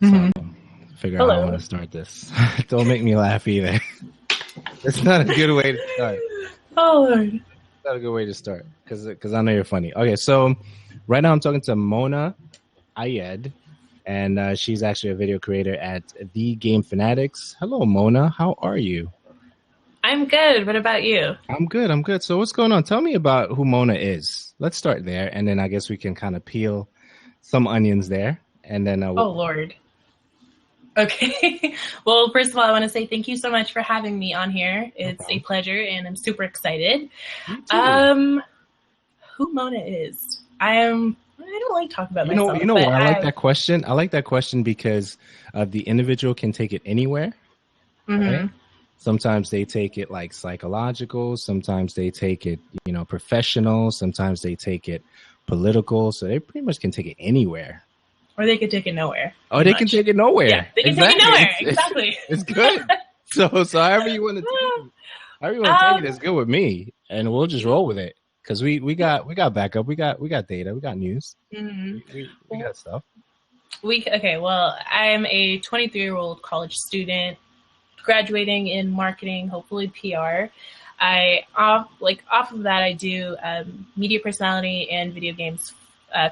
So Mm-hmm. figure out how I want to start this. Don't make me laugh either. It's not a good way to start. Oh, Lord. It's not a good way to start because I know you're funny. Okay, so right now I'm talking to Mona Aiyed, and she's actually a video creator at the Game Fanatics. Hello, Mona. How are you? I'm good. What about you? I'm good. I'm good. So what's going on? Tell me about who Mona is. Let's start there, and then I guess we can kind of peel some onions there, and then oh, Lord. Okay. Well, first of all, I want to say thank you so much for having me on here. It's a pleasure, and I'm super excited. Who Mona is? I don't like talking about myself. You know why I like that question? I like that question because the individual can take it anywhere. Mm-hmm. Right? Sometimes they take it like psychological. Sometimes they take it, professional. Sometimes they take it political. So they pretty much can take it anywhere. Or they could take it nowhere. Oh, they can take it nowhere. Yeah, they can take it nowhere. Exactly. It's good. So however you want to take it is good with me, and we'll just roll with it because we got backup, we got data, we got news, we got stuff. Okay. Well, I'm a 23-year-old college student graduating in marketing, hopefully PR. Off of that, I do media personality and video games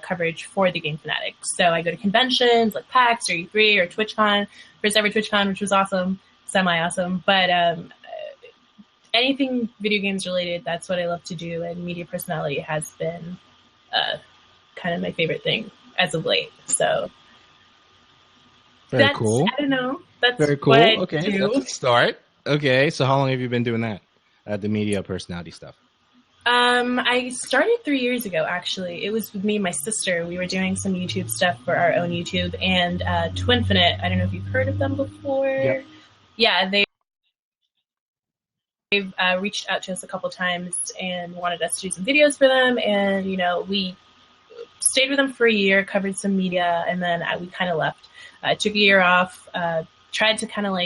coverage for the Game Fanatic. So I go to conventions like PAX or E3 or TwitchCon, first ever TwitchCon, which was awesome, semi-awesome. But anything video games related, that's what I love to do. And media personality has been kind of my favorite thing as of late. So very cool. I don't know. That's very cool. Okay, do. That's a start. Okay, so how long have you been doing that? The media personality stuff. I started 3 years ago, actually. It was with me and my sister. We were doing some YouTube stuff for our own YouTube. And Twinfinite, I don't know if you've heard of them before. Yep. Yeah, they've reached out to us a couple times and wanted us to do some videos for them. And, we stayed with them for a year, covered some media, and then we kind of left. Took a year off, tried to kind of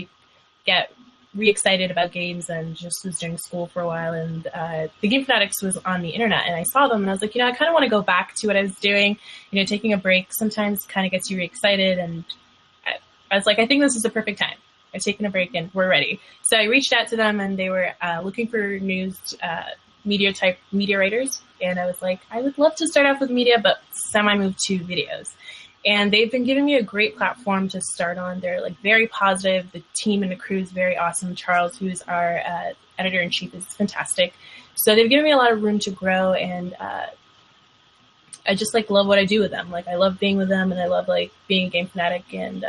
get re-excited about games and just was doing school for a while. And the Game Fanatics was on the internet and I saw them and I was like, I kind of want to go back to what I was doing. Taking a break sometimes kind of gets you re-excited. And I was like, I think this is the perfect time. I've taken a break and we're ready. So I reached out to them and they were looking for news media writers. And I was like, I would love to start off with media, but semi-move to videos. And they've been giving me a great platform to start on. They're very positive. The team and the crew is very awesome. Charles, who's our editor-in-chief, is fantastic. So they've given me a lot of room to grow, and I just love what I do with them. I love being with them, and I love being a Game Fanatic, and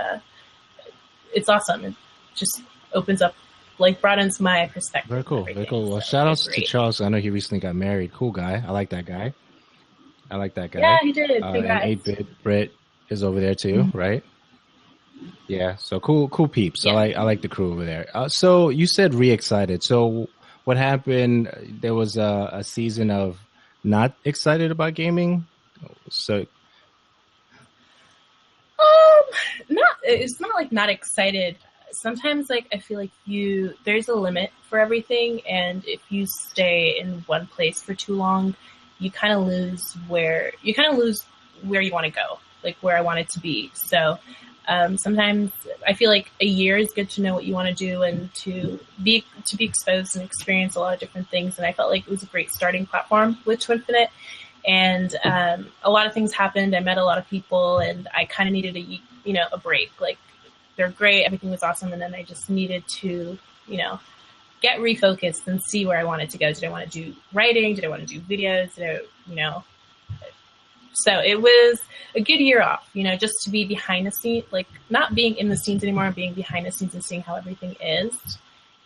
it's awesome. It just opens up, broadens my perspective. Very cool. Very cool. Well, shout outs to Charles. I know he recently got married. Cool guy. I like that guy. Yeah, he did. And 8-Bit Brit is over there too, right? Yeah, so cool peeps. Yeah. I like the crew over there. So you said re-excited. So what happened? There was a season of not excited about gaming. So it's not not excited. Sometimes I feel there's a limit for everything, and if you stay in one place for too long, you kind of lose where you want to go. Where I want it to be. So sometimes I feel a year is good to know what you want to do and to be exposed and experience a lot of different things. And I felt it was a great starting platform with Twinfinite. And a lot of things happened. I met a lot of people, and I kind of needed a break. They're great, everything was awesome, and then I just needed to get refocused and see where I wanted to go. Did I want to do writing? Did I want to do videos? So it was a good year off, just to be behind the scenes, not being in the scenes anymore, being behind the scenes and seeing how everything is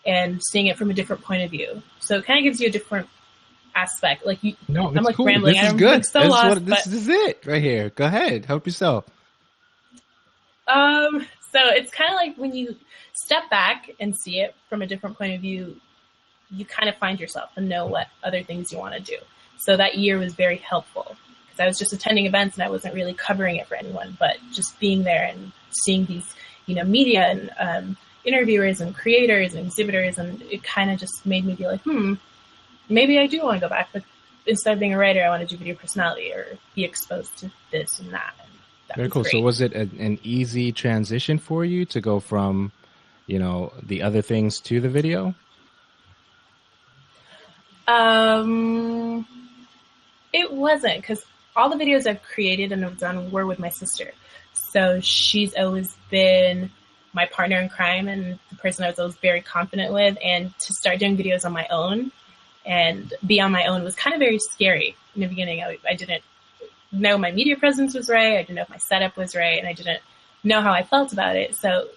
and seeing it from a different point of view. So it kind of gives you a different aspect. I'm cool. Rambling. This is good. This is it right here. Go ahead. Help yourself. So it's kind of when you step back and see it from a different point of view, you kind of find yourself and know what other things you want to do. So that year was very helpful. I was just attending events and I wasn't really covering it for anyone, but just being there and seeing these, media and interviewers and creators and exhibitors, and it kind of just made me be maybe I do want to go back, but instead of being a writer, I want to do video personality or be exposed to this and that. that Very was cool. So great. was it an easy transition for you to go from, the other things to the video? It wasn't, because all the videos I've created and have done were with my sister. So she's always been my partner in crime and the person I was always very confident with. And to start doing videos on my own and be on my own was kind of very scary in the beginning. I didn't know my media presence was right. I didn't know if my setup was right. And I didn't know how I felt about it. So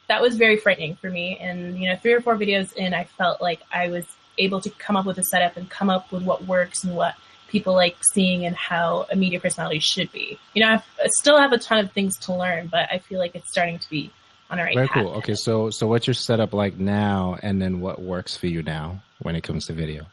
that was very frightening for me. And, 3 or 4 videos in, I felt like I was able to come up with a setup and come up with what works and what people like seeing and how a media personality should be. I still have a ton of things to learn, but I feel like it's starting to be on the right Very path. cool. Okay, so what's your setup like now, and then what works for you now when it comes to video?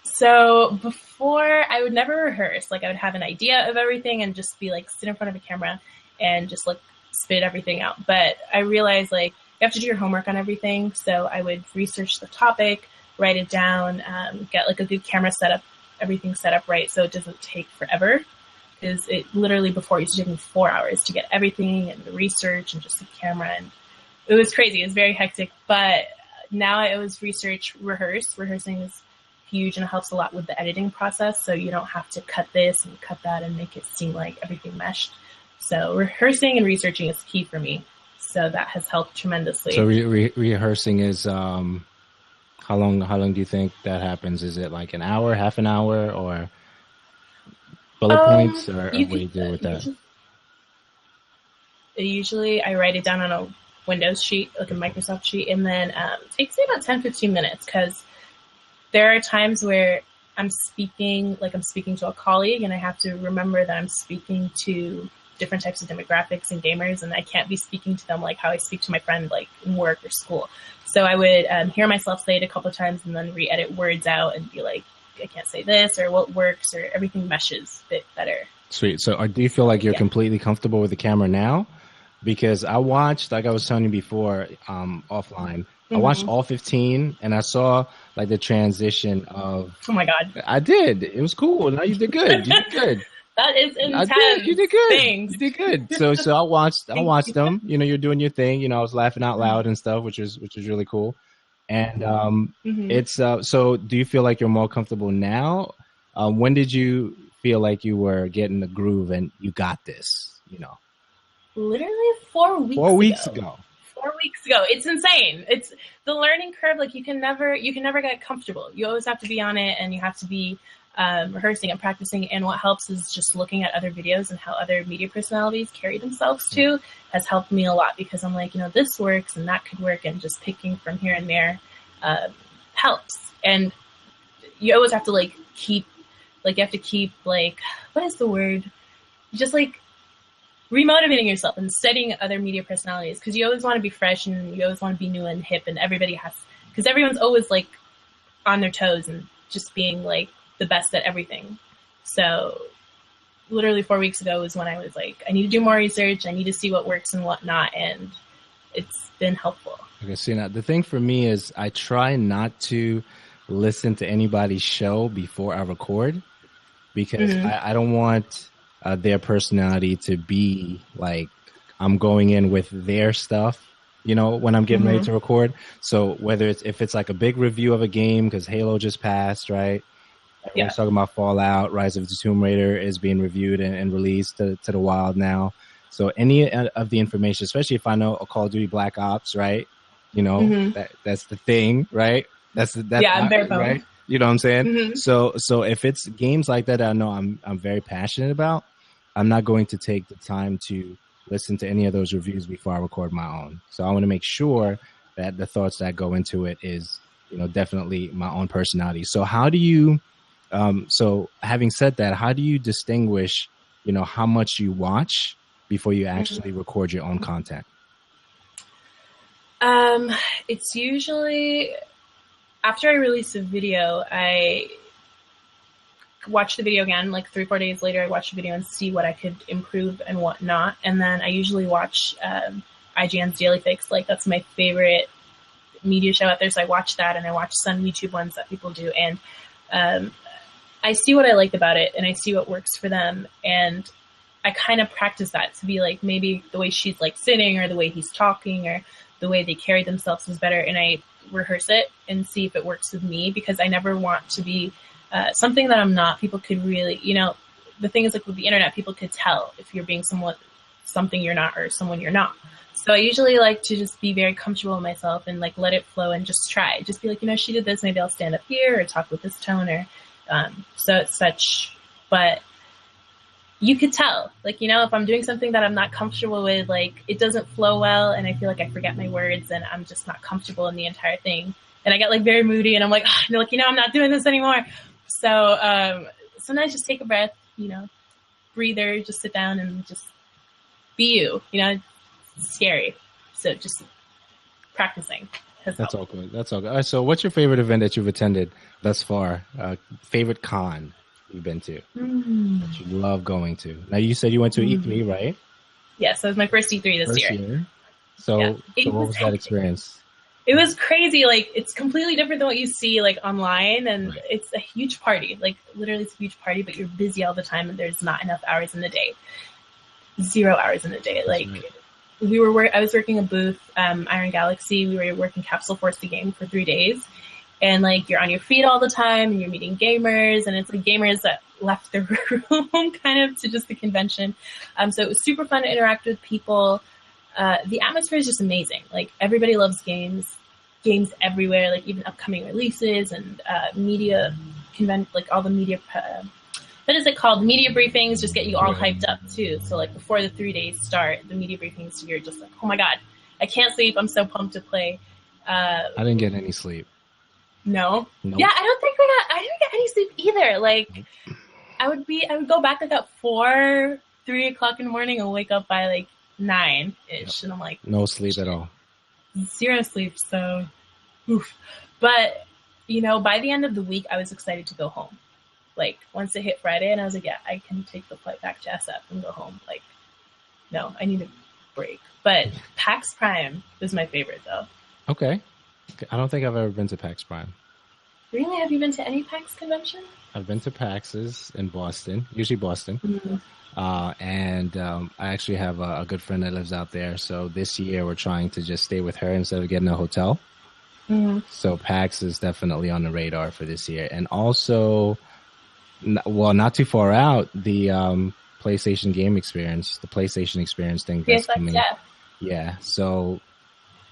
So before, I would never rehearse. Like, I would have an idea of everything and just be like, sit in front of a camera and just like spit everything out. But I realized, like, you have to do your homework on everything. So I would research the topic, write it down, get like a good camera setup, everything set up right so it doesn't take forever. Because it literally before used to take me 4 hours to get everything and the research and just the camera. And it was crazy. It was very hectic. But now I always rehearse. Rehearsing is huge and it helps a lot with the editing process. So you don't have to cut this and cut that and make it seem like everything meshed. So rehearsing and researching is key for me. So that has helped tremendously. So rehearsing is how long do you think that happens? Is it like an hour, half an hour, or bullet points, or what do you do with that? Usually I write it down on a Windows sheet, like a Microsoft sheet, and then it takes me about 10-15 minutes because there are times where I'm speaking to a colleague and I have to remember that I'm speaking to different types of demographics and gamers, and I can't be speaking to them like how I speak to my friend like in work or school. So I would hear myself say it a couple of times and then re-edit words out and be like, I can't say this, or what works, or everything meshes a bit better. Sweet. So do you feel like you're completely comfortable with the camera now? Because I watched, like I was telling you before, offline, I watched all 15 and I saw like the transition of. Oh my God. I did. It was cool. No, you did good. You did good. That is intense. I did. You did good. Thanks. You did good. So I watched them. You're doing your thing. I was laughing out loud and stuff, which was really cool. And it's so do you feel like you're more comfortable now? When did you feel like you were getting the groove and you got this? Literally 4 weeks. 4 weeks ago. 4 weeks ago. It's insane. It's the learning curve. Like you can never get comfortable. You always have to be on it, and you have to be rehearsing and practicing. And what helps is just looking at other videos and how other media personalities carry themselves too has helped me a lot, because I'm like, this works and that could work, and just picking from here and there helps. And you always have to keep what is the word? Just remotivating yourself and studying other media personalities, because you always want to be fresh and you always want to be new and hip, and because everyone's always on their toes and just being the best at everything. So literally 4 weeks ago was when I was I need to do more research. I need to see what works and what not. And it's been helpful. Okay. So now the thing for me is I try not to listen to anybody's show before I record, because I don't want their personality to be I'm going in with their stuff, when I'm getting ready to record. So whether if it's a big review of a game, because Halo just passed, right? Everyone's talking about Fallout, Rise of the Tomb Raider is being reviewed and released to the wild now. So any of the information, especially if I know a Call of Duty Black Ops, right? That's the thing, right? That's I'm very bummed. Right? You know what I'm saying? So if it's games like that I know I'm very passionate about, I'm not going to take the time to listen to any of those reviews before I record my own. So I want to make sure that the thoughts that go into it is, definitely my own personality. So how do you, so having said that, how do you distinguish, how much you watch before you actually record your own content? It's usually after I release a video, I watch the video again, 3 or 4 days later, I watch the video and see what I could improve and what not. And then I usually watch IGN's Daily Fix. That's my favorite media show out there. So I watch that, and I watch some YouTube ones that people do. And I see what I like about it, and I see what works for them, and I kind of practice that to be like, maybe the way she's like sitting, or the way he's talking, or the way they carry themselves is better, and I rehearse it and see if it works with me, because I never want to be something that I'm not. People could really, the thing is, like with the internet, people could tell if you're being something you're not, or someone you're not. So I usually like to just be very comfortable with myself and like let it flow and just try. Just be like, she did this, maybe I'll stand up here or talk with this tone, or so it's such. But you could tell, like, if I'm doing something that I'm not comfortable with, like it doesn't flow well, and I feel like I forget my words, and I'm just not comfortable in the entire thing, and I get like very moody, and I'm like, I'm not doing this anymore. So sometimes just take a breath, breather, just sit down and just be you. It's scary, so just practicing. That's all good. That's all good. All right, so what's your favorite event that you've attended thus far? Favorite con you've been to that you love going to? Now, you said you went to E3, right? Yes, that was my first E3 this year. So what was that experience? It was crazy. Like, it's completely different than what you see like online, and It's a huge party. Like, literally, it's a huge party, but you're busy all the time, and there's not enough hours in the day. 0 hours in the day. Like, I was working a booth, Iron Galaxy. We were working Capsule Force the game for 3 days. And like, you're on your feet all the time, and you're meeting gamers, and it's like gamers that left the room kind of to just the convention. So it was super fun to interact with people. The atmosphere is just amazing. Like, everybody loves games everywhere, like even upcoming releases and media like all the media, what is it called? Media briefings just get you all hyped up too. So like, before the 3 days start, the media briefings, you're just like, oh my God, I can't sleep. I'm so pumped to play. I didn't get any sleep. No. Nope. Yeah, I didn't get any sleep either. Like, I would go back like at 3 o'clock in the morning and wake up by like 9-ish. And I'm like, no sleep at all. 0 sleep. So, oof. But, by the end of the week, I was excited to go home. Like, once it hit Friday, and I was like, yeah, I can take the flight back to SF and go home. Like, no, I need a break. But PAX Prime was my favorite, though. Okay. I don't think I've ever been to PAX Prime. Really? Have you been to any PAX convention? I've been to PAX's in Boston, usually Boston. Mm-hmm. And I actually have a good friend that lives out there. So this year we're trying to just stay with her instead of getting a hotel. Mm-hmm. So PAX is definitely on the radar for this year. And also, not too far out, the PlayStation game experience, the PlayStation experience thing that's coming. Yeah. So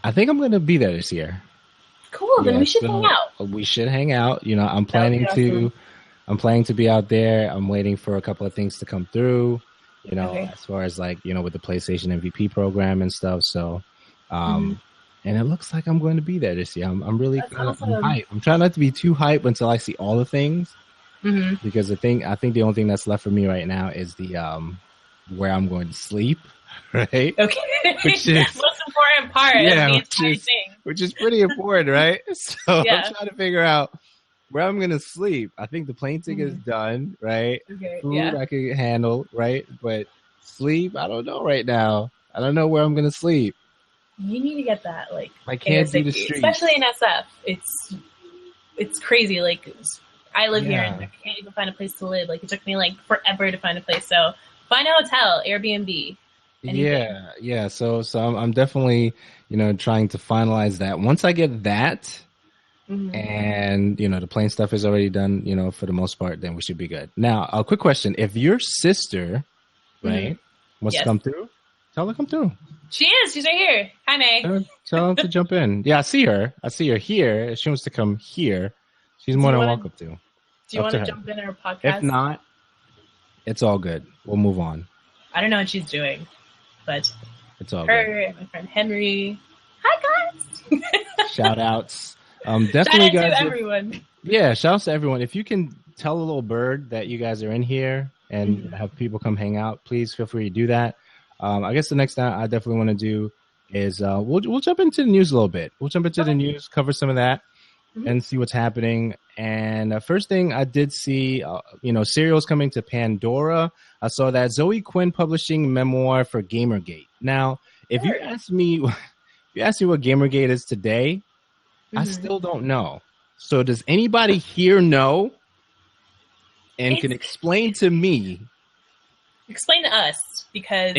I think I'm going to be there this year. Cool. Then we should hang out. We should hang out. I'm planning to be out there. I'm waiting for a couple of things to come through, as far as like, with the PlayStation MVP program and stuff. So, and it looks like I'm going to be there this year. I'm really I'm hyped. I'm trying not to be too hyped until I see all the things. Mm-hmm. Because I think the only thing that's left for me right now is the where I'm going to sleep, right? Okay, which is most important part. Yeah, of the which is pretty important, right? So yeah. I'm trying to figure out where I'm going to sleep. I think the plane ticket is done, right? Okay, Food I can handle, right? But sleep, I don't know right now. I don't know where I'm going to sleep. You need to get that, like, I can't do the streets, especially in SF. It's crazy. Like, I live here and I can't even find a place to live. Like, it took me like forever to find a place. So find a hotel, Airbnb. Anything. Yeah. So I'm definitely, trying to finalize that. Once I get that, and the plane stuff is already done, for the most part, then we should be good. Now, a quick question: if your sister, right, wants to come through, tell her to come through. She is. She's right here. Hi, May. Tell her to jump in. Yeah, I see her here. If she wants to come here, she's more than welcome to. Do you want to jump in our podcast? If not, it's all good. We'll move on. I don't know what she's doing, but it's all her good. And my friend Henry. Hi, guys. Shout outs. Definitely, shout out guys. To everyone. Yeah, shout outs to everyone. If you can tell a little bird that you guys are in here and have people come hang out, please feel free to do that. I guess the next thing I definitely want to do is we'll jump into the news a little bit. We'll jump into the news, cover some of that, and see what's happening. And first thing I did see, serials coming to Pandora. I saw that Zoe Quinn publishing memoir for Gamergate. Now, if you ask me what Gamergate is today, I still don't know. So does anybody here know? and can explain to me. Explain to us, because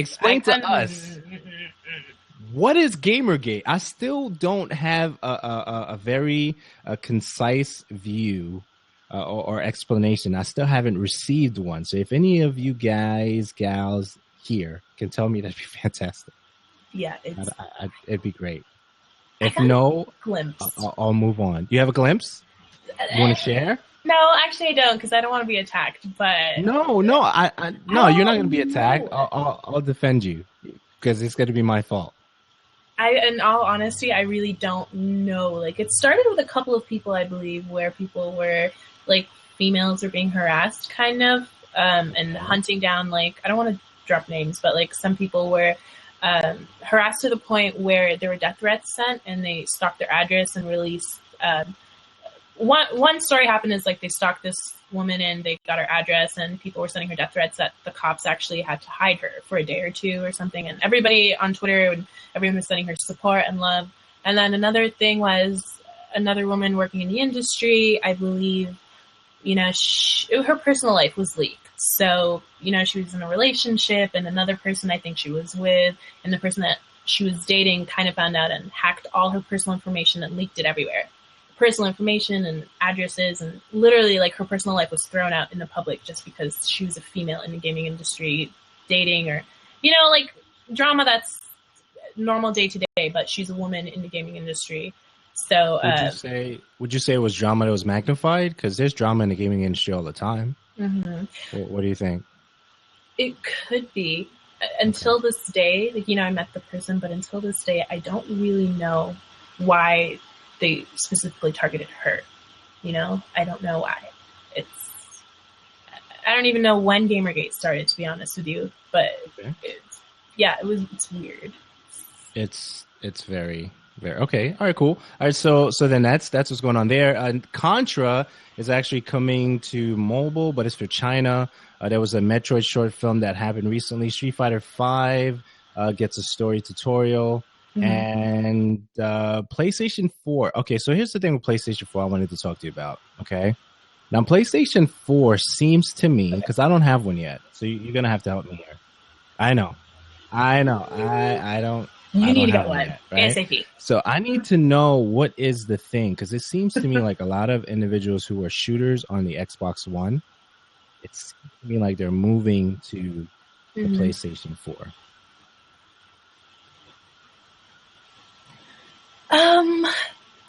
what is Gamergate? I still don't have a very concise view or explanation. I still haven't received one. So if any of you guys, gals here can tell me, that'd be fantastic. Yeah, it'd be great. If no, I'll move on. You have a glimpse? You want to share? No, actually I don't, because I don't want to be attacked. But no, you're not going to be attacked. I'll defend you, because it's going to be my fault. In all honesty, I really don't know. Like, it started with a couple of people, I believe, where people were, like, females were being harassed, kind of, and hunting down, like, I don't want to drop names, but, like, some people were harassed to the point where there were death threats sent, and they stalked their address and released. One story happened is, like, they stalked this woman and they got her address, and people were sending her death threats that the cops actually had to hide her for a day or two or something. And everybody on Twitter, everyone was sending her support and love. And then another thing was another woman working in the industry, I believe, you know, her personal life was leaked. So, you know, she was in a relationship, and another person I think she was with, and the person that she was dating kind of found out and hacked all her personal information and leaked it everywhere. Personal information and addresses, and literally, like, her personal life was thrown out in the public just because she was a female in the gaming industry dating, or, you know, like, drama that's normal day to day, but she's a woman in the gaming industry. So would you say it was drama that was magnified? Because there's drama in the gaming industry all the time. Mm-hmm. What do you think? It could be. Until this day, like, you know, I met the person, but until this day, I don't really know why they specifically targeted her. You know, I don't know why. I don't even know when Gamergate started, to be honest with you, but it's weird. It's very, very okay. All right, cool. All right, so then that's what's going on there. Contra is actually coming to mobile, but it's for China. There was a Metroid short film that happened recently. Street Fighter V gets a story tutorial. Mm-hmm. And PlayStation 4. Okay, so here's the thing with PlayStation 4 I wanted to talk to you about. Okay, now PlayStation 4 seems to me, because I don't have one yet, so you're gonna have to help me here. I know. I don't. You need to get one yet, right? ASAP. So I need to know what is the thing, because it seems to me like a lot of individuals who are shooters on the Xbox One, it seems to me like they're moving to the PlayStation 4.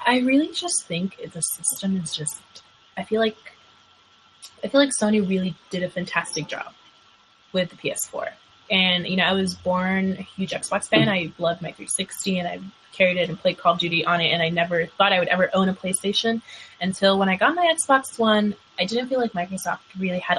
I really just think the system is just, I feel like Sony really did a fantastic job with the PS4. And, you know, I was born a huge Xbox fan. I loved my 360, and I carried it and played Call of Duty on it, and I never thought I would ever own a PlayStation until when I got my Xbox One. I didn't feel like Microsoft really had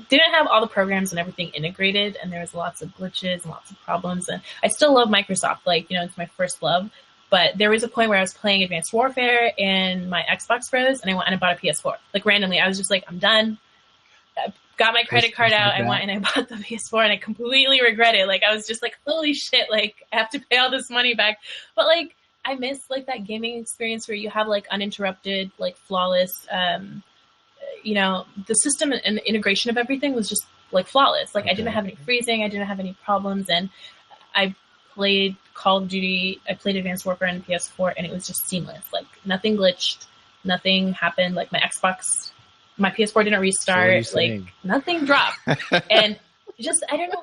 didn't have all the programs and everything integrated, and there was lots of glitches and lots of problems. And I still love Microsoft, like, you know, it's my first love. But there was a point where I was playing Advanced Warfare and my Xbox froze, and I went and I bought a PS4. Like, randomly, I was just like, I'm done. I got my credit card out. I went and I bought the PS4, and I completely regret it. Like, I was just like, holy shit, like, I have to pay all this money back. But, like, I miss, like, that gaming experience where you have, like, uninterrupted, like, flawless, you know, the system and the integration of everything was just, like, flawless. Like, I didn't have any freezing. I didn't have any problems. And I played Call of Duty, I played Advanced Warfare on the PS4, and it was just seamless. Like, nothing glitched, nothing happened. Like, my PS4 didn't restart. So like, nothing dropped. And just, I don't know.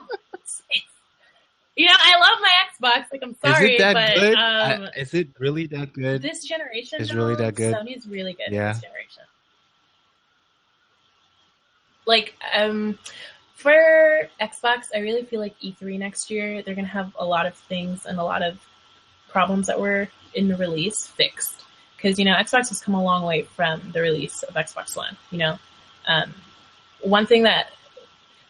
You know, I love my Xbox. Like, I'm sorry, is it that good? Is it really that good? This generation is really that good. Sony's really good this generation. Like, for Xbox, I really feel like E3 next year, they're going to have a lot of things and a lot of problems that were in the release fixed. Because, you know, Xbox has come a long way from the release of Xbox One, you know. One thing that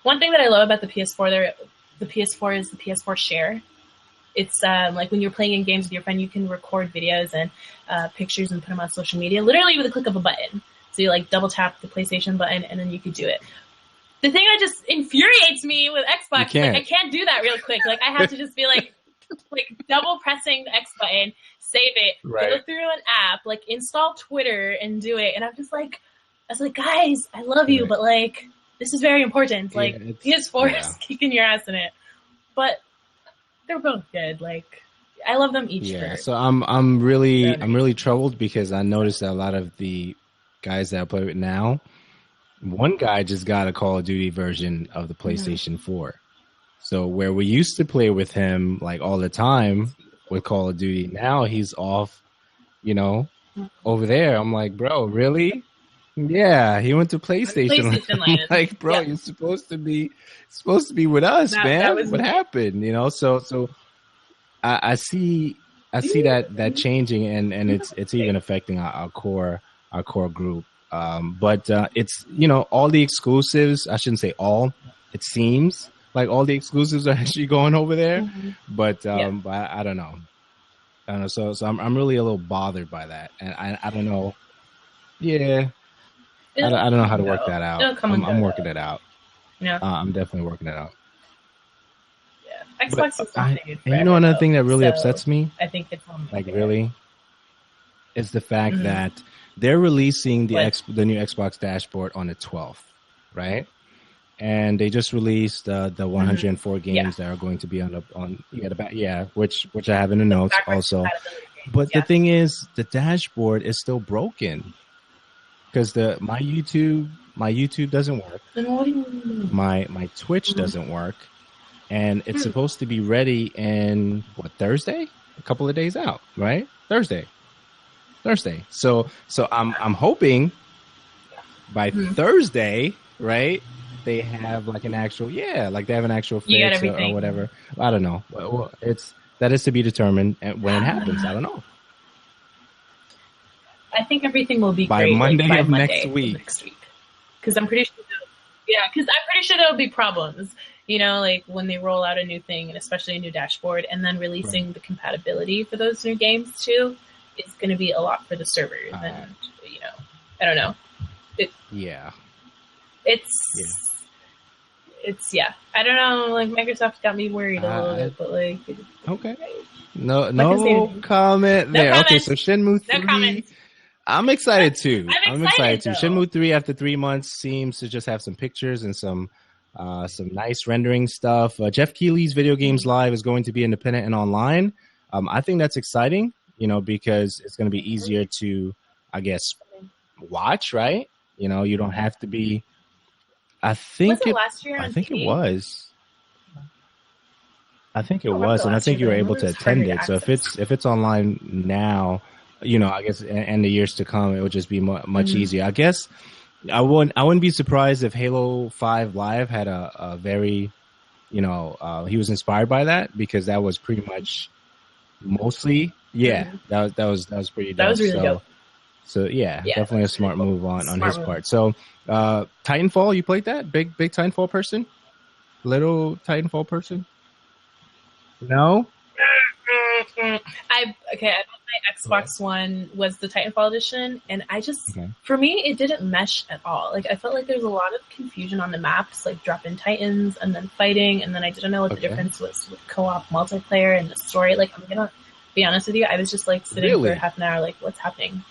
I love about the PS4, the PS4 is the PS4 share. It's like when you're playing in games with your friend, you can record videos and pictures and put them on social media, literally with a click of a button. So you, like, double tap the PlayStation button, and then you could do it. The thing that just infuriates me with Xbox, like, I can't do that real quick. Like, I have to just be like double pressing the X button, save it, go through an app, like, install Twitter and do it. And I'm just like, I was like, guys, I love you, but like, this is very important. Like, PS4 is kicking your ass in it. But they're both good. Like, I love them each. Yeah, so I'm really troubled because I noticed that a lot of the guys that I play with now, one guy just got a Call of Duty version of the PlayStation 4. So where we used to play with him like all the time with Call of Duty, now he's off, you know, over there. I'm like, bro, really? Yeah, he went to PlayStation Land. Like, bro, you're supposed to be with us, man. What happened? You know, so I see that changing, and it's even affecting our core group. But it's, you know, all the exclusives. I shouldn't say all. It seems like all the exclusives are actually going over there, but I don't know. I don't know. So I'm really a little bothered by that, and I don't know. Yeah. I don't know how to work that out. I'm working it out. Yeah, I'm definitely working it out. Yeah, Xbox is and you know, another thing that really upsets me, I think it's like really, is the fact that they're releasing the new Xbox dashboard on the 12th, right? And they just released the 104 games that are going to be on the back, which I have in the notes also. But the thing is, the dashboard is still broken. Because my YouTube doesn't work. My Twitch doesn't work, and it's supposed to be ready in Thursday? A couple of days out, right? Thursday. So I'm hoping by Thursday, right? They have like an actual fix or whatever. I don't know. Well, that is to be determined when it happens. I don't know. I think everything will be by great Monday by of Monday next week. Because I'm pretty sure. Because I'm pretty sure there'll be problems. You know, like when they roll out a new thing, and especially a new dashboard, and then releasing the compatibility for those new games too, it's going to be a lot for the servers. And you know, I don't know. It's I don't know. Like Microsoft got me worried a little bit, but like no comment there. Okay, so Shenmue 3. I'm excited too. I'm excited too. Shenmue 3 after 3 months seems to just have some pictures and some nice rendering stuff. Jeff Keighley's Video Games Live is going to be independent and online. I think that's exciting, you know, because it's going to be easier to, I guess, watch, right? You know, you don't have to be. I think it last year. I think it was. I think it was, and I think you were able to attend it. So if it's online now, you know, I guess in the years to come, it would just be much easier. I guess I wouldn't be surprised if Halo 5 Live had a very, you know, he was inspired by that, because that was pretty much mostly, that was pretty dope. That was really dope. So definitely a smart move on his part. So Titanfall, you played that? Big Titanfall person? Little Titanfall person? No? I my Xbox One was the Titanfall edition, and I just for me it didn't mesh at all. Like I felt like there was a lot of confusion on the maps, like dropping Titans and then fighting, and then I didn't know what the difference was with co-op multiplayer and the story. Like I'm gonna be honest with you, I was just like sitting for half an hour, like what's happening?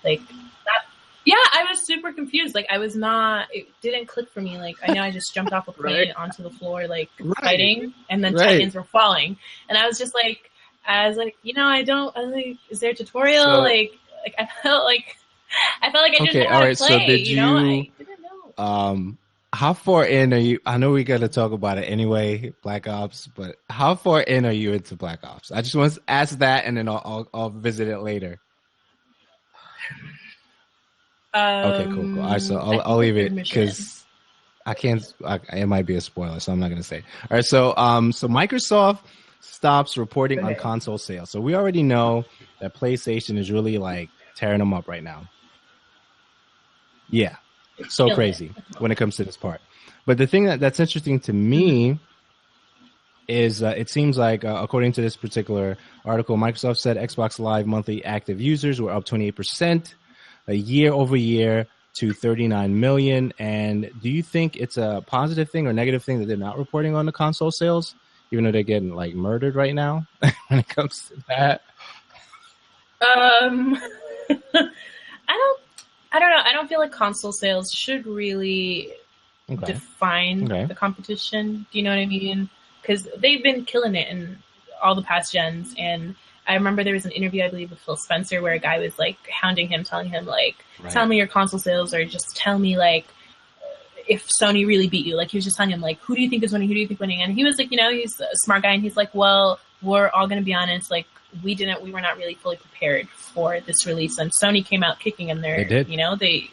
Like that. Yeah, I was super confused. Like I was not. It didn't click for me. Like I know I just jumped off a plane onto the floor, like fighting, and then Titans were falling, and I was just like. I was like, you know, I was like, is there a tutorial? So, like I felt like I didn't know how to play. So did you know? I didn't know. How far in are you? I know we got to talk about it anyway, Black Ops, but how far in are you into Black Ops? I just want to ask that, and then I'll visit it later. Okay, cool. All right, so I'll leave it because I can't. It might be a spoiler, so I'm not gonna say. All right, so Microsoft stops reporting on console sales. So we already know that PlayStation is really like tearing them up right now. Yeah, so crazy when it comes to this part. But the thing that's interesting to me is it seems like, according to this particular article, Microsoft said Xbox Live monthly active users were up 28% year over year to 39 million. And do you think it's a positive thing or negative thing that they're not reporting on the console sales? Even though they're getting like murdered right now when it comes to that. I don't. I don't know. I don't feel like console sales should really define the competition. Do you know what I mean? Because they've been killing it in all the past gens. And I remember there was an interview, I believe, with Phil Spencer where a guy was like hounding him, telling him like, tell me your console sales, or just tell me like if Sony really beat you. Like he was just telling him like, who do you think is winning? Who do you think winning? And he was like, you know, he's a smart guy, and he's like, well, we're all going to be honest. Like we were not really fully prepared for this release, and Sony came out kicking in their, you know, they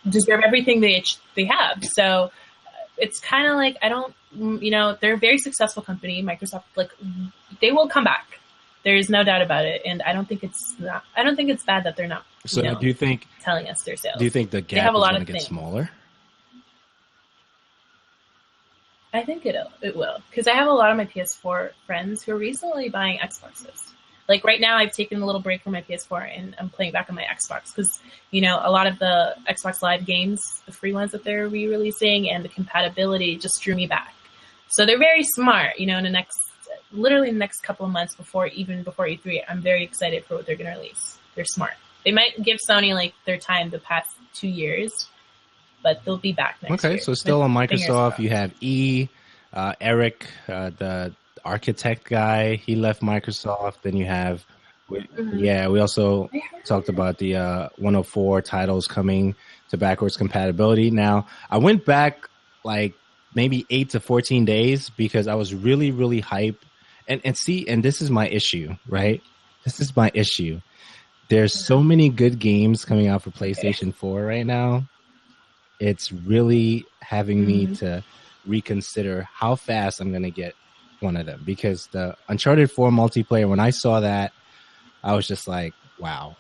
deserve everything they have. So it's kind of like, I don't, you know, they're a very successful company. Microsoft, like they will come back. There is no doubt about it. And I don't think it's bad that they're not, so do you think telling us their sales. Do you think the gap is going to get smaller? I think it will. Because I have a lot of my PS4 friends who are recently buying Xboxes. Like right now, I've taken a little break from my PS4 and I'm playing back on my Xbox because, you know, a lot of the Xbox Live games, the free ones that they're re-releasing, and the compatibility just drew me back. So they're very smart, you know, in the next couple of months before E3, I'm very excited for what they're going to release. They're smart. They might give Sony like their time the past 2 years, but they'll be back next year. Okay, so still on Microsoft, you have Eric, the architect guy, he left Microsoft. Then you have, we also talked about the 104 titles coming to backwards compatibility. Now, I went back like maybe 8 to 14 days because I was really, really hyped. And this is my issue, right? This is my issue. There's so many good games coming out for PlayStation 4 right now. It's really having me to reconsider how fast I'm going to get one of them, because the Uncharted 4 multiplayer, when I saw that, I was just like, wow.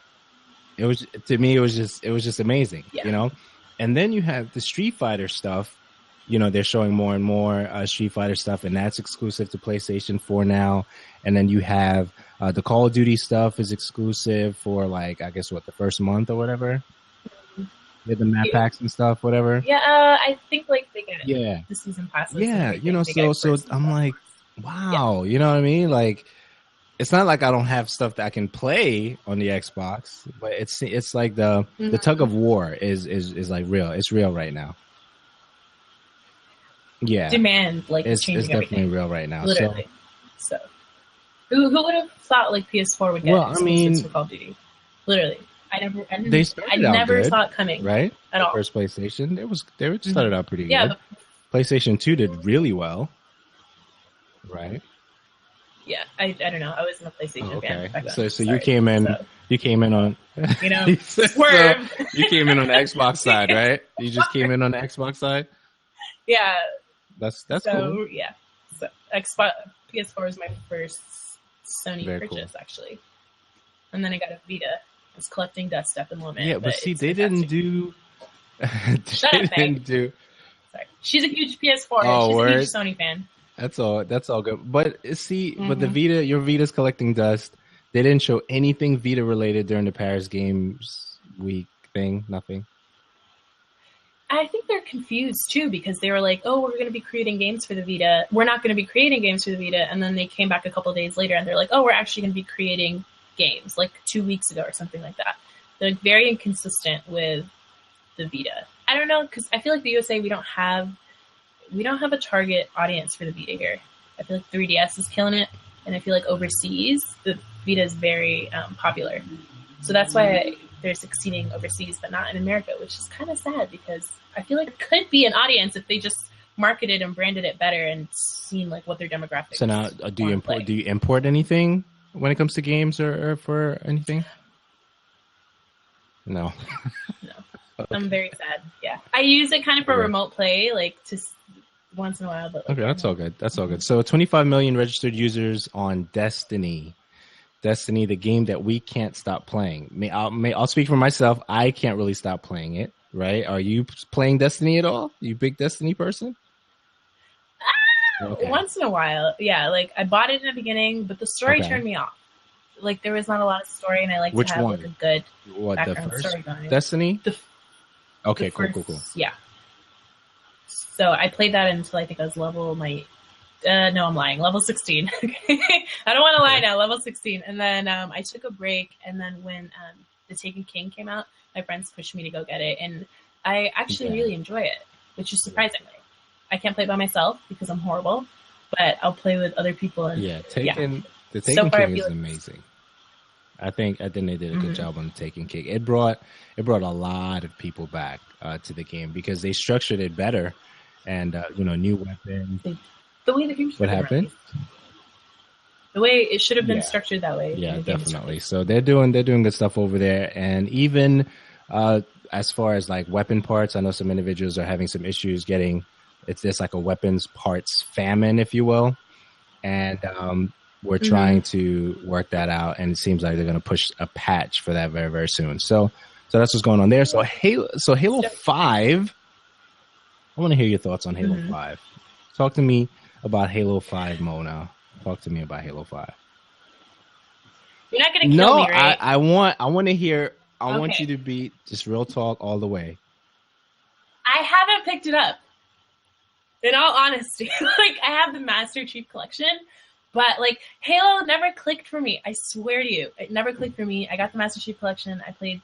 It was just amazing, you know? And then you have the Street Fighter stuff. You know, they're showing more and more Street Fighter stuff, and that's exclusive to PlayStation 4 now. And then you have the Call of Duty stuff is exclusive for like, I guess the first month or whatever. With the map packs and stuff, whatever. Yeah, I think like they get the season passes. Yeah, you know, so I'm like, wow, you know what I mean? Like, it's not like I don't have stuff that I can play on the Xbox, but it's like the tug of war is like real. It's real right now. Yeah, demand like it's changing definitely everything. Real right now. Literally. So who would have thought like PS4 would get exclusives for Call of Duty? Literally. I never saw it coming. Right? At all. First PlayStation, they started out pretty good. PlayStation 2 did really well. Right? Yeah, I don't know. I wasn't a PlayStation fan back then. So you came in on you know, swerve. You came in on the Xbox side, right? You just came in on the Xbox side? Yeah. That's cool. Yeah. So Xbox PS4 was my first Sony Very purchase actually. And then I got a Vita. I was collecting dust up in a little bit. Yeah, but see, they didn't do. Sorry. She's a huge PS4. She's a huge Sony fan. That's all good. But see, but the Vita, your Vita's collecting dust. They didn't show anything Vita related during the Paris Games Week thing. Nothing. I think they're confused too, because they were like, "Oh, we're going to be creating games for the Vita. We're not going to be creating games for the Vita." And then they came back a couple of days later, and they're like, "Oh, we're actually going to be creating games," like 2 weeks ago or something like that. They're like very inconsistent with the Vita. I don't know, because I feel like the USA we don't have a target audience for the Vita here. I feel like 3DS is killing it, and I feel like overseas the Vita is very popular. So that's why they're succeeding overseas, but not in America, which is kind of sad because I feel like it could be an audience if they just marketed and branded it better and seen like what their demographics. So now, do you import anything when it comes to games or for anything? No. No. Okay. I'm very sad. Yeah, I use it kind of for remote play, like just once in a while. But like, okay, that's all good. That's all good. So 25 million registered users on Destiny. Destiny, the game that we can't stop playing. I'll speak for myself. I can't really stop playing it. Right? Are you playing Destiny at all? You big Destiny person? Okay. Once in a while, yeah. Like I bought it in the beginning, but the story turned me off. Like there was not a lot of story, and I like to have like a good background story going. Destiny? Cool. Yeah. So I played that until I think I was level I'm lying. Level 16. I don't want to lie now. Level 16. And then I took a break. And then when the Taken King came out, my friends pushed me to go get it, and I actually really enjoy it, which is surprisingly. I can't play it by myself because I'm horrible, but I'll play with other people. And the Taken King is amazing. I think they did a good job on the Taken King. It brought a lot of people back to the game because they structured it better, and new weapons. The way the game should happened? The way it should have been structured that way. Yeah, definitely. So they're doing good stuff over there, and even as far as like weapon parts, I know some individuals are having some issues getting. It's like a weapons parts famine, if you will, and we're trying to work that out, and it seems like they're going to push a patch for that very, very soon. So that's what's going on there. So Halo 5. I want to hear your thoughts on Halo 5. Talk to me about Halo 5, Mona. Talk to me about Halo 5. You're not going to kill me, right? I want to hear. I want you to be just real talk all the way. I haven't picked it up. In all honesty, like I have the Master Chief Collection, but like Halo never clicked for me. I swear to you, it never clicked for me. I got the Master Chief Collection. I played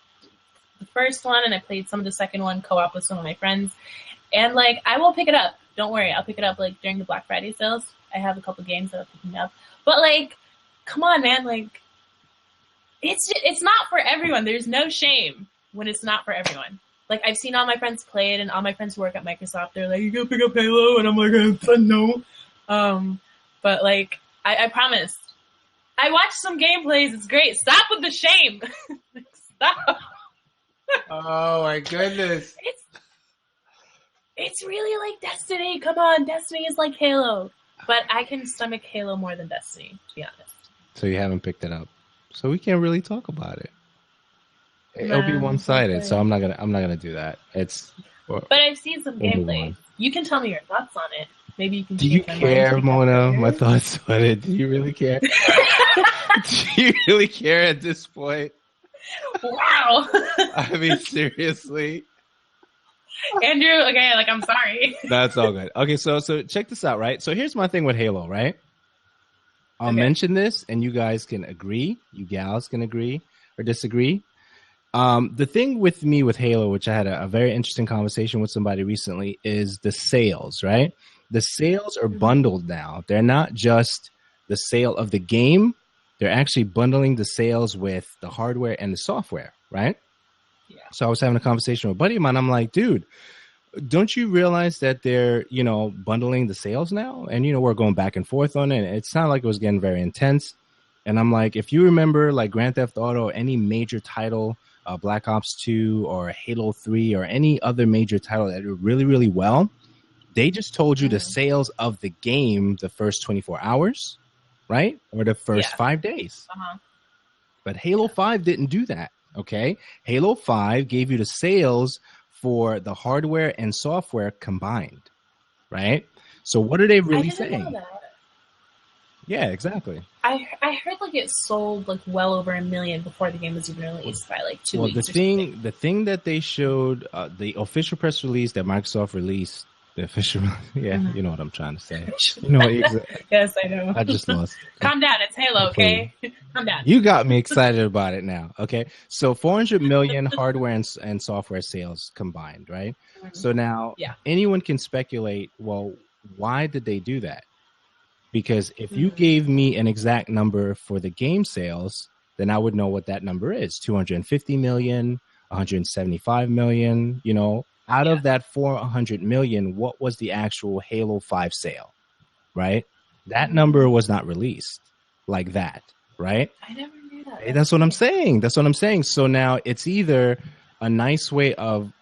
the first one and I played some of the second one co-op with some of my friends. And like I will pick it up. Don't worry, I'll pick it up like during the Black Friday sales. I have a couple games that I'm picking up. But like, come on, man, like it's not for everyone. There's no shame when it's not for everyone. Like, I've seen all my friends play it, and all my friends who work at Microsoft, they're like, you go pick up Halo, and I'm like, no. But, like, I promise. I watched some gameplays. It's great. Stop with the shame. Stop. Oh, my goodness. It's really like Destiny. Come on. Destiny is like Halo. But I can stomach Halo more than Destiny, to be honest. So you haven't picked it up. So we can't really talk about it. It'll be one-sided, so I'm not gonna do that. But I've seen some gameplay. You can tell me your thoughts on it. Maybe you can. Do you care, Mona? My thoughts on it. Do you really care? Do you really care at this point? Wow. I mean, seriously. Andrew, okay, like I'm sorry. That's all good. Okay, so check this out, right? So here's my thing with Halo, right? I'll mention this, and you guys can agree. You gals can agree or disagree. The thing with me with Halo, which I had a very interesting conversation with somebody recently, is the sales, right? The sales are bundled now. They're not just the sale of the game. They're actually bundling the sales with the hardware and the software, right? Yeah. So I was having a conversation with a buddy of mine. I'm like, dude, don't you realize that they're, bundling the sales now? And, we're going back and forth on it. It sounded like it was getting very intense. And I'm like, if you remember like Grand Theft Auto, any major title, Black Ops 2 or Halo 3 or any other major title that did really, really well, they just told you the sales of the game the first 24 hours, right? Or the first 5 days. But Halo 5 didn't do that, okay? Halo 5 gave you the sales for the hardware and software combined, right? So what are they really saying? Know that. Yeah, exactly. I heard like it sold like well over 1 million before the game was even released by like 2 weeks. Well, the thing that they showed, the official press release that Microsoft released, the official, you know what I'm trying to say. You know exactly. Yes, I know. I just lost. Calm down, it's Halo, okay? Calm down. You got me excited about it now, okay? So 400 million hardware and software sales combined, right? Mm-hmm. So now anyone can speculate, well, why did they do that? Because if you gave me an exact number for the game sales, then I would know what that number is. 250 million, 175 million, out of that 400 million, what was the actual Halo 5 sale, right? That number was not released like that, right? I never knew that. Hey, that's what I'm saying. So now it's either a nice way of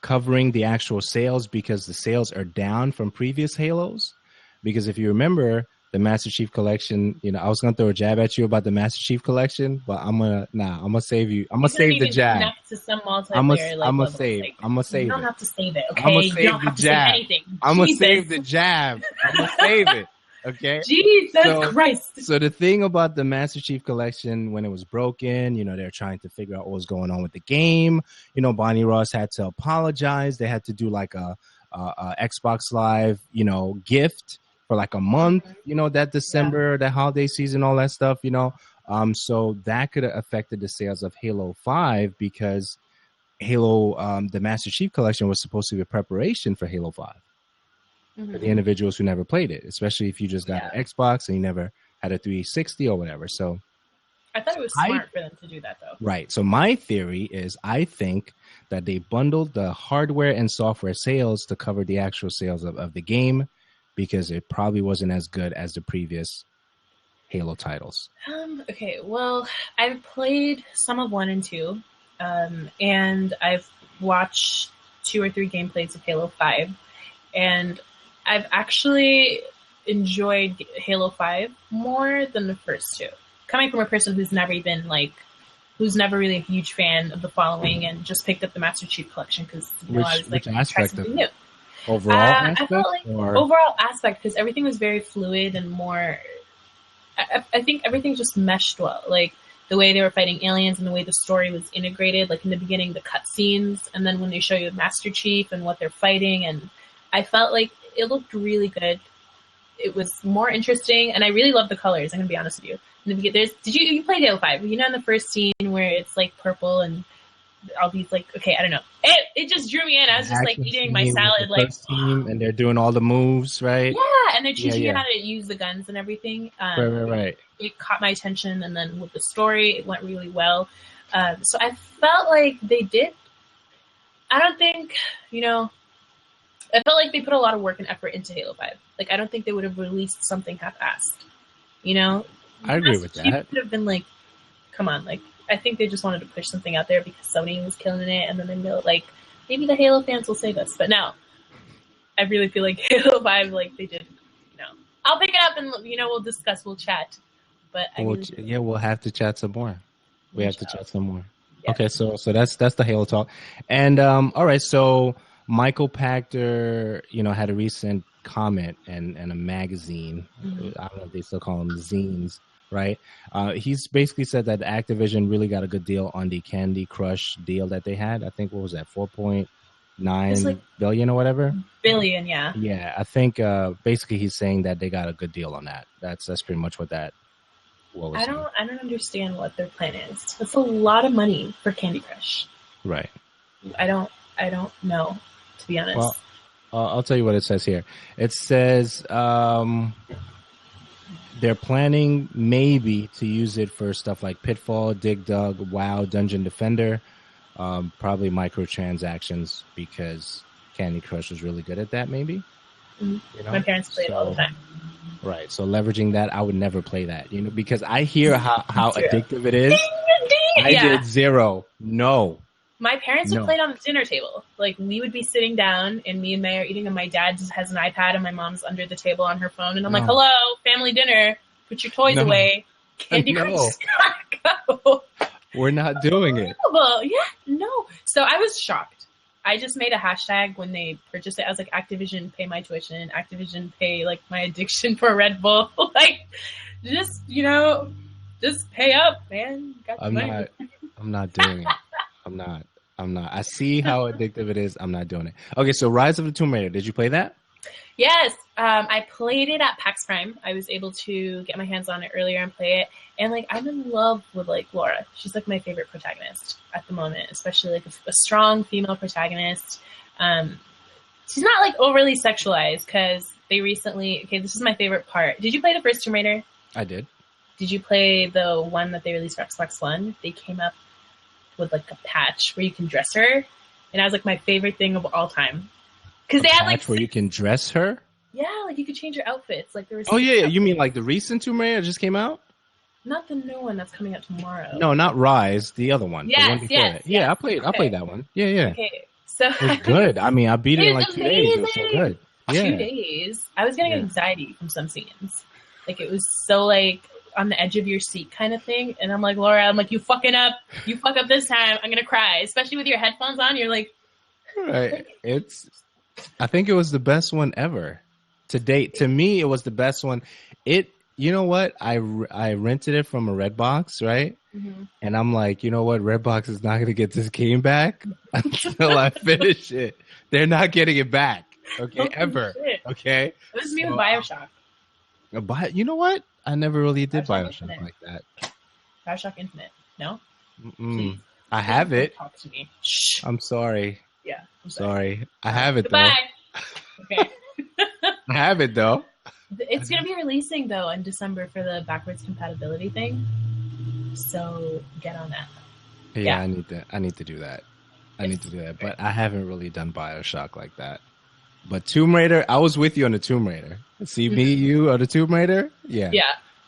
covering the actual sales because the sales are down from previous Halos. Because if you remember the Master Chief Collection, I was gonna throw a jab at you about the Master Chief Collection, but I'm gonna save you. I'm gonna save the jab. I'm gonna save. You don't have to save it, okay? You don't have to save anything. I'm gonna save the jab. I'm gonna save it. Okay. Jesus Christ. So the thing about the Master Chief Collection, when it was broken, they're trying to figure out what was going on with the game. Bonnie Ross had to apologize. They had to do like a Xbox Live, gift for like a month, that December, the holiday season, all that stuff, So that could have affected the sales of Halo 5 because Halo, the Master Chief Collection was supposed to be a preparation for Halo 5 for the individuals who never played it, especially if you just got an Xbox and you never had a 360 or whatever. So I thought it was smart for them to do that, though. Right. So my theory is I think that they bundled the hardware and software sales to cover the actual sales of the game because it probably wasn't as good as the previous Halo titles. Okay, well, I've played some of 1 and 2, and I've watched 2 or 3 gameplays of Halo 5, and I've actually enjoyed Halo 5 more than the first 2. Coming from a person who's never really a huge fan of the following and just picked up the Master Chief Collection because I was like, try something new. Overall aspect? I felt like overall aspect because everything was very fluid and more. I think everything just meshed well. Like the way they were fighting aliens and the way the story was integrated. Like in the beginning, the cutscenes, and then when they show you Master Chief and what they're fighting, and I felt like it looked really good. It was more interesting, and I really love the colors. I'm gonna be honest with you. Did you played Halo 5? You know, in the first scene where it's like purple and all these like, okay, I don't know. It just drew me in. I was just like eating my salad, like team, and they're doing all the moves, right? Yeah, and they're teaching you how to use the guns and everything. Right. It caught my attention, and then with the story, it went really well. So I felt like they did. I don't think, I felt like they put a lot of work and effort into Halo 5. Like, I don't think they would have released something half-assed. I agree with that. It could have been like, come on, like, I think they just wanted to push something out there because Sony was killing it, and then they know, like, maybe the Halo fans will save us. But no, I really feel like Halo 5, like, they did, I'll pick it up and, we'll discuss, we'll chat. But we'll have to chat some more. We have to chat some more. Yeah. Okay, so that's the Halo talk. And, all right, so Michael Pachter, had a recent comment and a magazine. Mm-hmm. I don't know if they still call them zines, right? He's basically said that Activision really got a good deal on the Candy Crush deal that they had. I think, what was that, 4.9 billion or whatever? Billion, yeah. Yeah, I think basically he's saying that they got a good deal on that. That's pretty much what that was. I don't understand what their plan is. It's a lot of money for Candy Crush. Right. I don't know, to be honest. Well, I'll tell you what it says here. It says they're planning maybe to use it for stuff like Pitfall, Dig Dug, WoW, Dungeon Defender, probably microtransactions because Candy Crush is really good at that, maybe. Mm-hmm. My parents play it all the time. Right. So leveraging that, I would never play that, because I hear how addictive it is. I did zero. No. My parents would play it on the dinner table. Like, we would be sitting down, and me and May are eating, and my dad just has an iPad, and my mom's under the table on her phone, and I'm like, hello, family dinner, put your toys away. Candy Crush go. We're not doing it. So I was shocked. I just made a hashtag when they purchased it. I was like, Activision, pay my tuition. Activision, pay, like, my addiction for Red Bull. Like, just pay up, man. I'm not doing it. I'm not. I see how addictive it is. I'm not doing it. Okay, so Rise of the Tomb Raider. Did you play that? Yes. I played it at PAX Prime. I was able to get my hands on it earlier and play it. And, like, I'm in love with, like, Lara. She's, like, my favorite protagonist at the moment, especially, like, a strong female protagonist. She's not, like, overly sexualized because they recently... Okay, this is my favorite part. Did you play the first Tomb Raider? I did. Did you play the one that they released for Xbox One? They came up with, like, a patch where you can dress her. And that was, like, my favorite thing of all time. Because they had, like... where you can dress her? Yeah, like, you could change your outfits. Like, there was... Oh, yeah. You mean, like, the recent Tomb Raider just came out? Not the new one that's coming out tomorrow. No, not Rise. The other one. Yes, the one before that. Yeah, I played that one. Yeah. Okay, so... It was good. I mean, I beat it in, like, 2 days. It was so good. Yeah. 2 days. I was getting anxiety from some scenes. Like, it was so, like... on the edge of your seat kind of thing. And I'm like, Laura, you fucking up. You fuck up this time. I'm going to cry. Especially with your headphones on. You're like... Right. I think it was the best one ever. To date. To me, it was the best one. You know what? I rented it from a Redbox, right? Mm-hmm. And I'm like, you know what? Redbox is not going to get this game back until I finish it. They're not getting it back. Okay? Ever. Shit. Okay? It was me with Bioshock. You know what? I never really did Bioshock like that. Bioshock Infinite. No? Mm-mm. I have it. Talk to me. Shh. I'm sorry. Yeah. I'm Sorry. I have it Goodbye. though. Okay. I have it though. It's going to be releasing, though, in December for the backwards compatibility thing. So get on that. Yeah, I need to do that. I need to do that. But I haven't really done Bioshock like that. But Tomb Raider, I was with you on the Tomb Raider. See me, you on the Tomb Raider? Yeah. Yeah.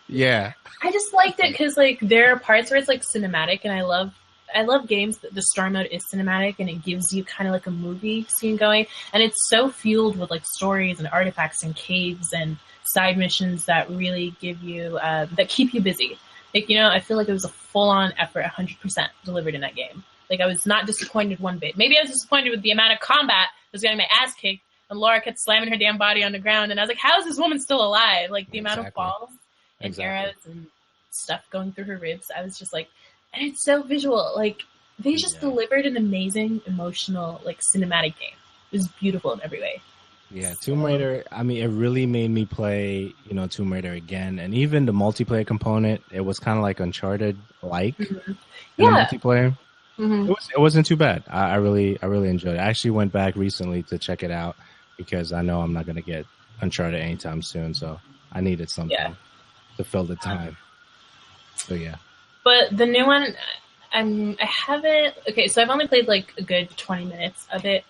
Yeah. I just liked it because like there are parts where it's like cinematic, and I love games that the story mode is cinematic and it gives you kind of like a movie scene going, and it's so fueled with like stories and artifacts and caves and side missions that really give you that keep you busy. Like, you know, I feel like it was a full-on effort, 100% delivered in that game. Like, I was not disappointed one bit. Maybe I was disappointed with the amount of combat that was getting my ass kicked, and Laura kept slamming her damn body on the ground, and I was like, how is this woman still alive? Like, the amount of falls and arrows and stuff going through her ribs, I was just like, and it's so visual. Like, they just delivered an amazing, emotional, like, cinematic game. It was beautiful in every way. Yeah, Tomb Raider, I mean, it really made me play, you know, Tomb Raider again. And even the multiplayer component, it was kind of like Uncharted-like in the multiplayer. Mm-hmm. It wasn't too bad. I really enjoyed it. I actually went back recently to check it out because I know I'm not going to get Uncharted anytime soon. So I needed something to fill the time. So, yeah. But the new one, I haven't... Okay, so I've only played like a good 20 minutes of it.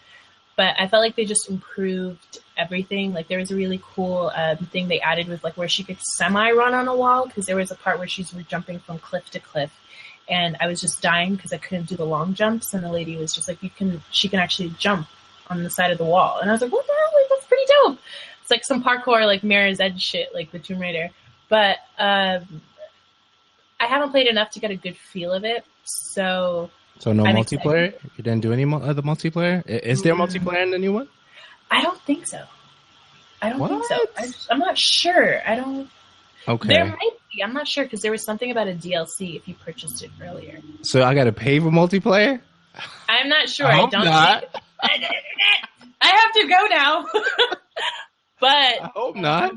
But I felt like they just improved everything. Like, there was a really cool thing they added with, like, where she could semi-run on a wall, because there was a part where she's jumping from cliff to cliff. And I was just dying because I couldn't do the long jumps. And the lady was just like, she can actually jump on the side of the wall. And I was like, what the hell? Like, that's pretty dope. It's like some parkour, like, Mirror's Edge shit, like the Tomb Raider. But I haven't played enough to get a good feel of it. So no multiplayer? Excited. You didn't do any other multiplayer? Is there multiplayer in the new one? I don't think so. I don't think so. I'm not sure. I don't... Okay. There might be. I'm not sure because there was something about a DLC if you purchased it earlier. So I got to pay for multiplayer? I'm not sure. I don't not. I have to go now. But I hope not.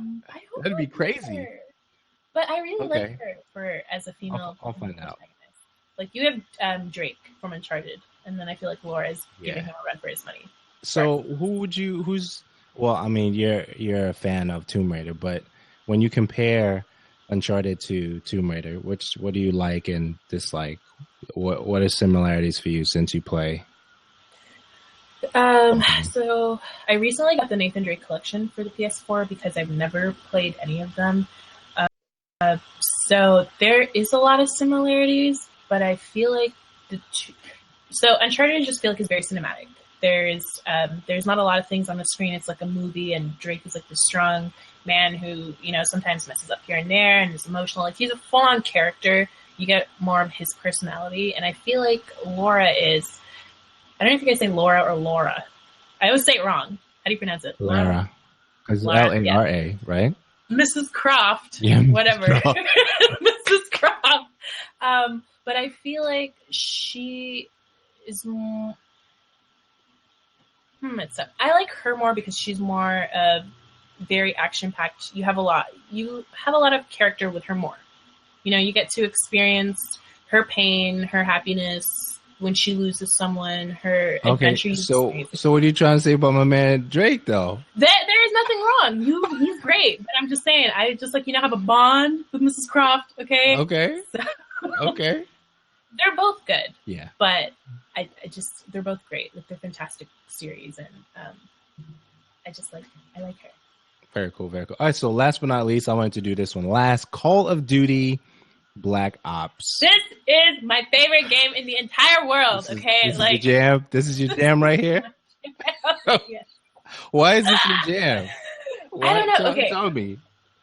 That'd be crazy. Her. But I really like her for as a female. I'll find out. Like, you have Drake from Uncharted, and then I feel like Laura's giving him a run for his money. So well, I mean, you're a fan of Tomb Raider, but when you compare Uncharted to Tomb Raider, what do you like and dislike? What are similarities for you since you play? So I recently got the Nathan Drake collection for the PS4 because I've never played any of them. So there is a lot of similarities. But I feel like so Uncharted I just feel like is very cinematic. There's not a lot of things on the screen. It's like a movie, and Drake is like the strong man who, you know, sometimes messes up here and there and is emotional. Like, he's a full-on character. You get more of his personality, and I feel like Laura is... I don't know if you guys say Laura or Laura. I always say it wrong. How do you pronounce it? Lara. Because Lara, right? Mrs. Croft. Yeah, whatever. Mrs. Croft. But I feel like she is more... I like her more because she's more very action-packed. You have a lot of character with her more. You know, you get to experience her pain, her happiness, when she loses someone, her adventures. So what are you trying to say about my man Drake, though? There is nothing wrong. He's great. But I'm just saying, I just, like, you know, have a bond with Mrs. Croft, okay? Okay. So, okay. They're both good. Yeah. But they're both great. Like, they're fantastic series, and I like her. Very cool, very cool. All right, so last but not least, I wanted to do this one last. Call of Duty Black Ops. This is my favorite game in the entire world, this is your jam? This is your jam right here? Yes. Why is this your jam? I don't know. Tell me.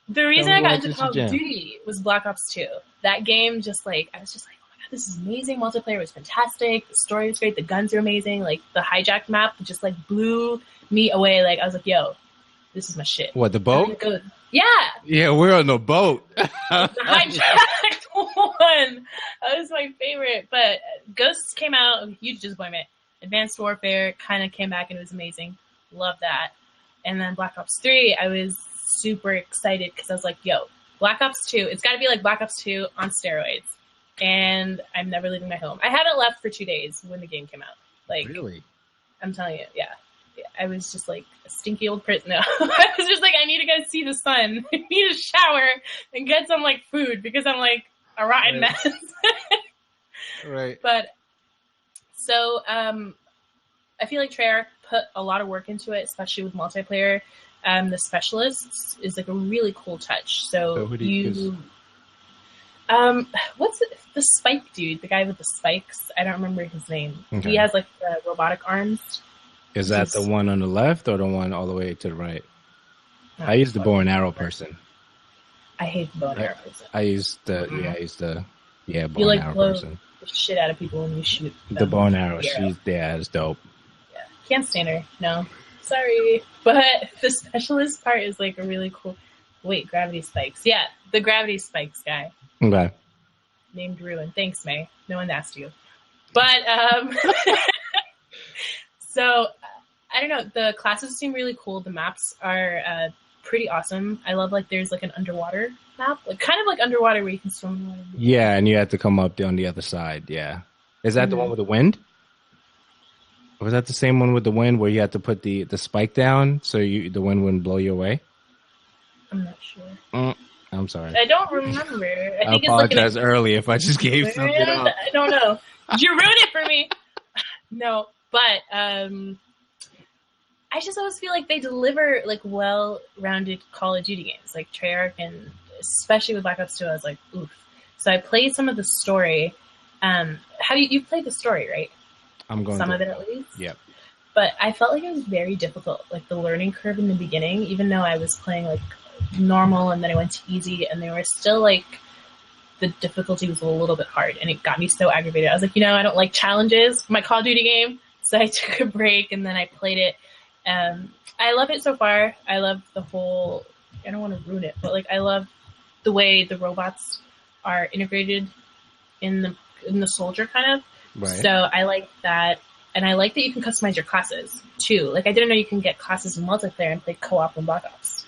The reason I got into Call of Duty was Black Ops 2. That game I was just like, oh my god, this is amazing. Multiplayer was fantastic. The story was great. The guns are amazing. Like, the hijack map just, like, blew me away. Like, I was like, yo, this is my shit. What, the boat? Yeah. Yeah, we're on the boat. The hijacked one. That was my favorite. But Ghosts came out, a huge disappointment. Advanced Warfare kind of came back and it was amazing. Love that. And then Black Ops 3, I was super excited because I was like, yo, Black Ops 2, it's got to be like Black Ops 2 on steroids. and I'm never leaving my home. I haven't left for 2 days when the game came out. Like, Really? I'm telling you, yeah. I was just like a stinky old person. No, I was just like, I need to go see the sun. I need a shower and get some like food because I'm like a rotten mess. Right. But so I feel like Treyarch put a lot of work into it, especially with multiplayer. The specialists is like a really cool touch. So who do you use? What's it? The spike dude, the guy with the spikes. I don't remember his name. Okay. He has like the robotic arms. Is that the one on the left or the one all the way to the right? I use the bow and arrow person. I hate the bow and arrow person. I use the bow and arrow blow person. The shit out of people when you shoot them. The bow and arrow, it's dope. Yeah, can't stand her. No, sorry, but the specialist part is like a really cool. Wait, gravity spikes. Yeah, the gravity spikes guy. Okay. Named Ruin. Thanks, May. No one asked you, but so. I don't know. The classes seem really cool. The maps are pretty awesome. I love like there's like an underwater map, like kind of like underwater where you can swim in water. Yeah, and you have to come up on the other side. Yeah, is that the one with the wind? Or was that the same one with the wind where you had to put the spike down so the wind wouldn't blow you away? I'm not sure. I'm sorry. I don't remember. I apologize early if I just gave something up. I don't know. You ruined it for me. No, but I just always feel like they deliver like well-rounded Call of Duty games, like Treyarch, and especially with Black Ops 2, I was like, oof. So I played some of the story. You've played the story, right? I'm going some of it at least. Yep. But I felt like it was very difficult, like the learning curve in the beginning, even though I was playing like normal and then I went to easy, and they were still like the difficulty was a little bit hard, and it got me so aggravated. I was like, I don't like challenges, my Call of Duty game, so I took a break and then I played it. I love it so far. I love the whole, I don't want to ruin it, but like I love the way the robots are integrated in the soldier kind of. Right. So I like that. And I like that you can customize your classes too. Like I didn't know you can get classes in multiplayer and play co-op in Black Ops.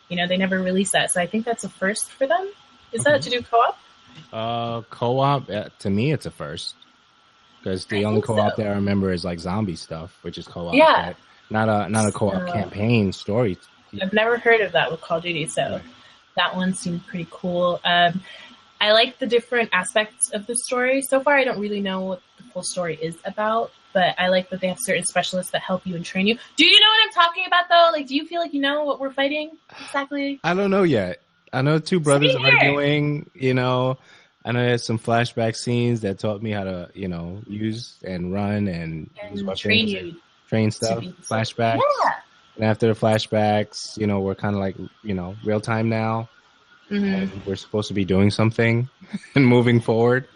They never released that. So I think that's a first for them. Is that to do co-op? Co-op, to me, it's a first. Because the only co-op that I remember is like zombie stuff, which is co-op. Yeah. Right? Not a co-op campaign story. I've never heard of that with Call of Duty, so that one seemed pretty cool. I like the different aspects of the story. So far, I don't really know what the full story is about, but I like that they have certain specialists that help you and train you. Do you know what I'm talking about, though? Like, do you feel like you know what we're fighting exactly? I don't know yet. I know two brothers arguing, I know there's some flashback scenes that taught me how to, use and run and use weapons. Train you. Train stuff, flashbacks. Yeah. And after the flashbacks, we're kind of like, real time now. Mm-hmm. And we're supposed to be doing something and moving forward.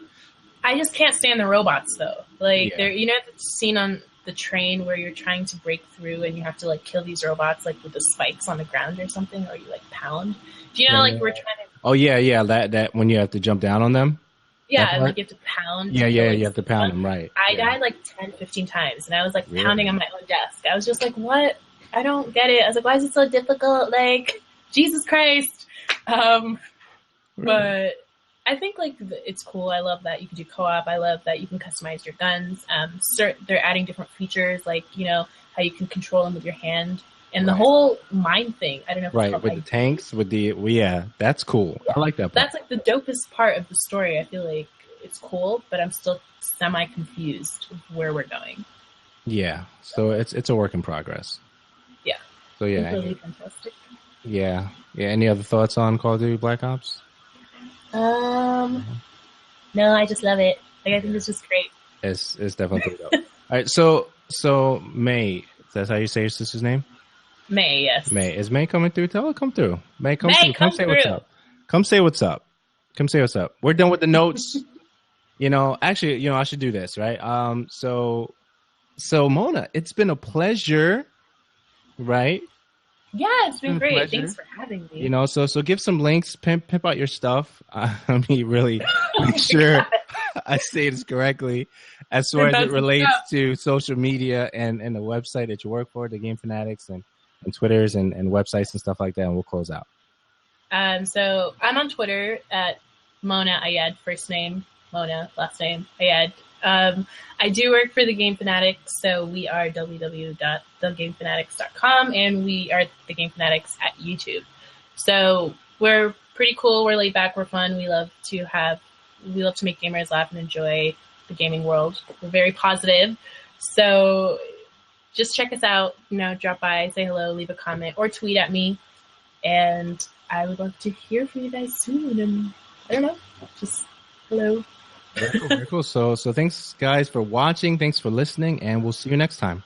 I just can't stand the robots, though. Like, the scene on the train where you're trying to break through and you have to, like, kill these robots, like, with the spikes on the ground or something, or you, like, pound. Do you know, like, we're trying to... Oh, yeah, that when you have to jump down on them? Yeah, like you have to pound. Yeah, you have to pound them, right. I died like 10, 15 times, and I was like pounding on my own desk. I was just like, what? I don't get it. I was like, why is it so difficult? Like, Jesus Christ. But I think like it's cool. I love that you can do co-op. I love that you can customize your guns. They're adding different features, like, how you can control them with your hand. And the whole mine thing, I don't know if it's called, with the tanks, that's cool. Yeah. I like that part. That's like the dopest part of the story. I feel like it's cool, but I'm still semi-confused with where we're going. Yeah, so it's a work in progress. Yeah. So yeah. It's really fantastic. Yeah. Any other thoughts on Call of Duty Black Ops? No, I just love it. Like, I think it's just great. It's definitely dope. All right, so May, that's how you say your sister's name? May, yes. May. Is May coming through? Tell her come through. May, come through. Come say through. What's up. Come say what's up. Come say what's up. We're done with the notes. Actually, I should do this, right? So Mona, it's been a pleasure, right? Yeah, it's been great. Pleasure. Thanks for having me. So give some links, pimp out your stuff. I mean, really make sure I say this correctly as far as it relates to social media and the website that you work for, the Game Fanatics and Twitters and websites and stuff like that, and we'll close out. So I'm on Twitter at Mona Aiyed, first name. Mona, last name Aiyed. I do work for the Game Fanatic, so we are www.thegamefanatics.com, and we are the Game Fanatics at YouTube. So we're pretty cool. We're laid back. We're fun. We love to make gamers laugh and enjoy the gaming world. We're very positive. So just check us out. Drop by, say hello, leave a comment, or tweet at me. And I would love to hear from you guys soon. And I don't know, just hello. Very cool. So thanks guys for watching. Thanks for listening, and we'll see you next time.